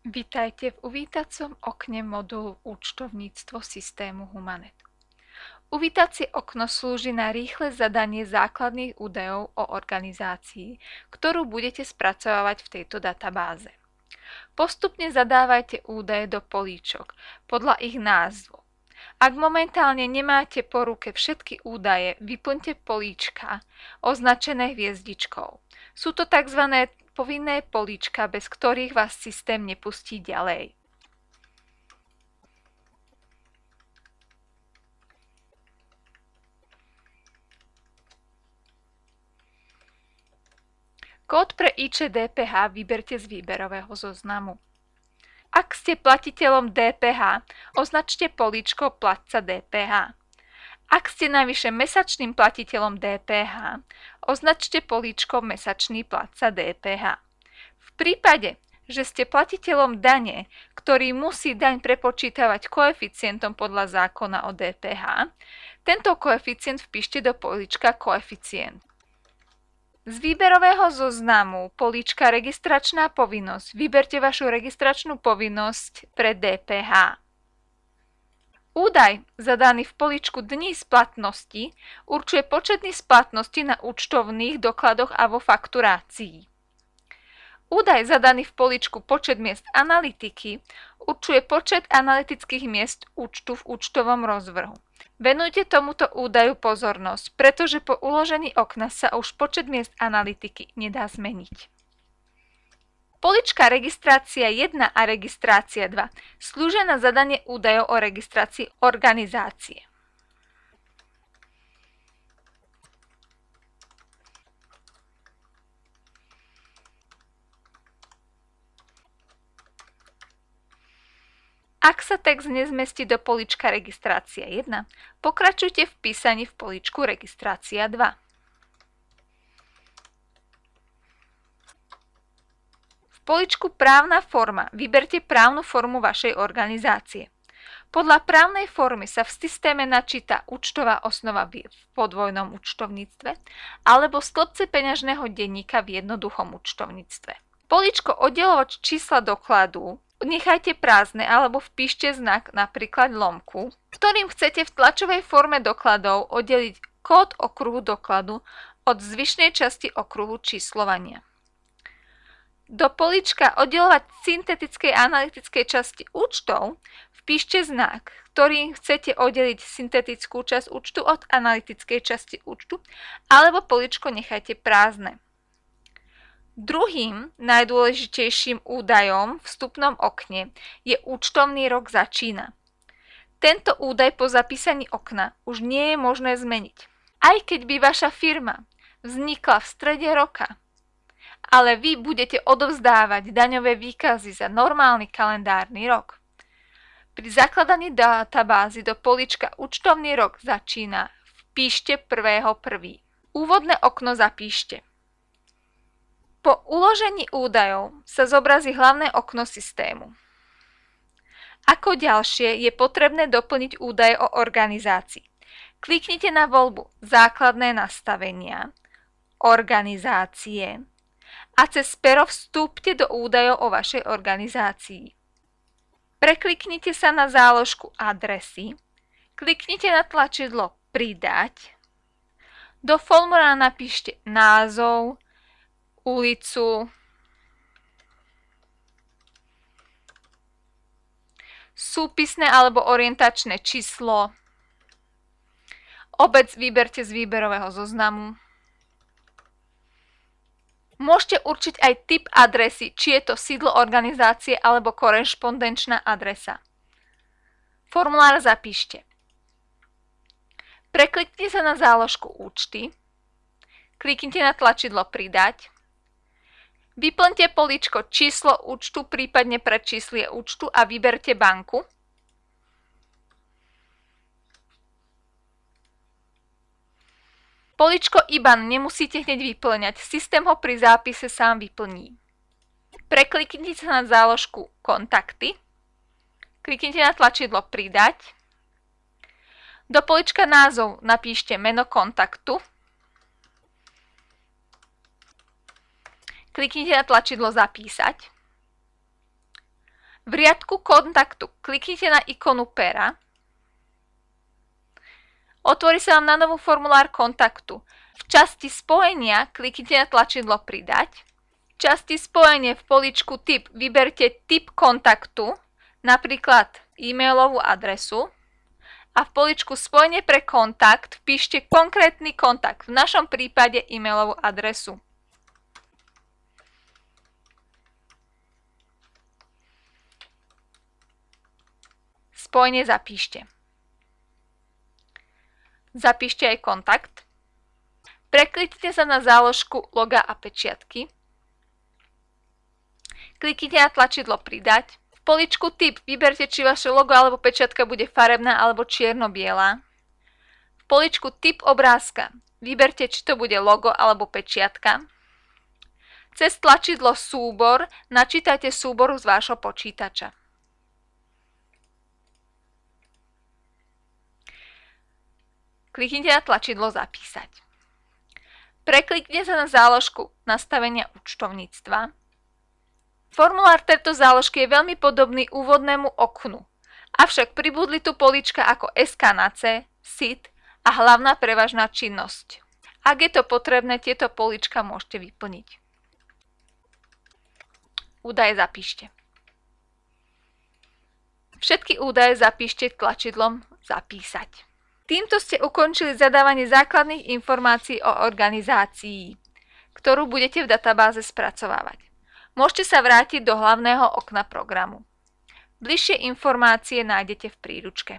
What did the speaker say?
Vitajte v uvítacom okne modulu Účtovníctvo systému Humanet. Uvítacie okno slúži na rýchle zadanie základných údajov o organizácii, ktorú budete spracovávať v tejto databáze. Postupne zadávajte údaje do políčok podľa ich názvu. Ak momentálne nemáte po ruke všetky údaje, vyplňte políčka označené hviezdičkou. Sú to tzv. Povinné políčka, bez ktorých vás systém nepustí ďalej. Kód pre IČ-DPH vyberte z výberového zoznamu. Ak ste platiteľom DPH, označte políčko platca DPH. Ak ste navyše mesačným platiteľom DPH, označte políčko mesačný platca DPH. V prípade, že ste platiteľom dane, ktorý musí daň prepočítavať koeficientom podľa zákona o DPH, tento koeficient vpíšte do políčka koeficient. Z výberového zoznamu políčka registračná povinnosť vyberte vašu registračnú povinnosť pre DPH. Údaj zadaný v políčku dní splatnosti určuje počet dní splatnosti na účtovných dokladoch a vo fakturácii. Údaj zadaný v políčku počet miest analytiky určuje počet analytických miest účtu v účtovom rozvrhu. Venujte tomuto údaju pozornosť, pretože po uložení okna sa už počet miest analytiky nedá zmeniť. Políčka registrácia 1 a registrácia 2 slúžia na zadanie údajov o registrácii organizácie. Ak sa text nezmestí do políčka registrácia 1, pokračujte v písaní v políčku registrácia 2. V políčku právna forma vyberte právnu formu vašej organizácie. Podľa právnej formy sa v systéme načíta účtová osnova v podvojnom účtovníctve alebo stĺpce peňažného denníka v jednoduchom účtovníctve. Políčko oddeľovač čísla dokladu nechajte prázdne alebo vpíšte znak, napríklad lomku, ktorým chcete v tlačovej forme dokladov oddeliť kód okruhu dokladu od zvyšnej časti okruhu číslovania. Do políčka oddeľovať syntetickej a analytickej časti účtov vpíšte znak, ktorým chcete oddeliť syntetickú časť účtu od analytickej časti účtu, alebo políčko nechajte prázdne. Druhým najdôležitejším údajom v vstupnom okne je účtovný rok začína. Tento údaj po zapísaní okna už nie je možné zmeniť. Aj keď by vaša firma vznikla v strede roka, ale vy budete odovzdávať daňové výkazy za normálny kalendárny rok, pri zakladaní databázy do políčka účtovný rok začína vpíšte 1.1. Úvodné okno zapíšte. Po uložení údajov sa zobrazí hlavné okno systému. Ako ďalšie je potrebné doplniť údaje o organizácii. Kliknite na voľbu Základné nastavenia, Organizácie a cez pero vstúpte do údajov o vašej organizácii. Prekliknite sa na záložku Adresy, kliknite na tlačidlo Pridať, do formulára napíšte názov, ulicu, súpisné alebo orientačné číslo, obec vyberte z výberového zoznamu. Môžete určiť aj typ adresy, či je to sídlo organizácie alebo korešpondenčná adresa. Formulár zapíšte. Prekliknite sa na záložku Účty, kliknite na tlačidlo Pridať, vyplňte políčko číslo účtu, prípadne predčíslie účtu a vyberte banku. Políčko IBAN nemusíte hneď vyplňať, systém ho pri zápise sám vyplní. Prekliknite sa na záložku Kontakty, kliknite na tlačidlo Pridať, do políčka Názov napíšte meno kontaktu, kliknite na tlačidlo Zapísať. V riadku kontaktu kliknite na ikonu pera. Otvorí sa vám na novú formulár kontaktu. V časti spojenia kliknite na tlačidlo pridať. V časti spojenie v políčku typ vyberte typ kontaktu, napríklad e-mailovú adresu. A v políčku spojenie pre kontakt vpíšte konkrétny kontakt, v našom prípade e-mailovú adresu. Spojenie zapíšte. Zapíšte aj kontakt. Prekliknite sa na záložku loga a pečiatky. Kliknite na tlačidlo pridať. V políčku typ vyberte, či vaše logo alebo pečiatka bude farebná alebo čierno-biela. V políčku typ obrázka vyberte, či to bude logo alebo pečiatka. Cez tlačidlo súbor načítajte súboru z vášho počítača. Kliknite na tlačidlo zapísať. Prekliknite sa na záložku nastavenia účtovníctva. Formulár tejto záložky je veľmi podobný úvodnému oknu, avšak pribudli tu políčka ako SK na C, SIT a hlavná prevažná činnosť. Ak je to potrebné, tieto políčka môžete vyplniť. Údaje zapíšte. Všetky údaje zapíšte tlačidlom Zapísať. Týmto ste ukončili zadávanie základných informácií o organizácii, ktorú budete v databáze spracovávať. Môžete sa vrátiť do hlavného okna programu. Bližšie informácie nájdete v príručke.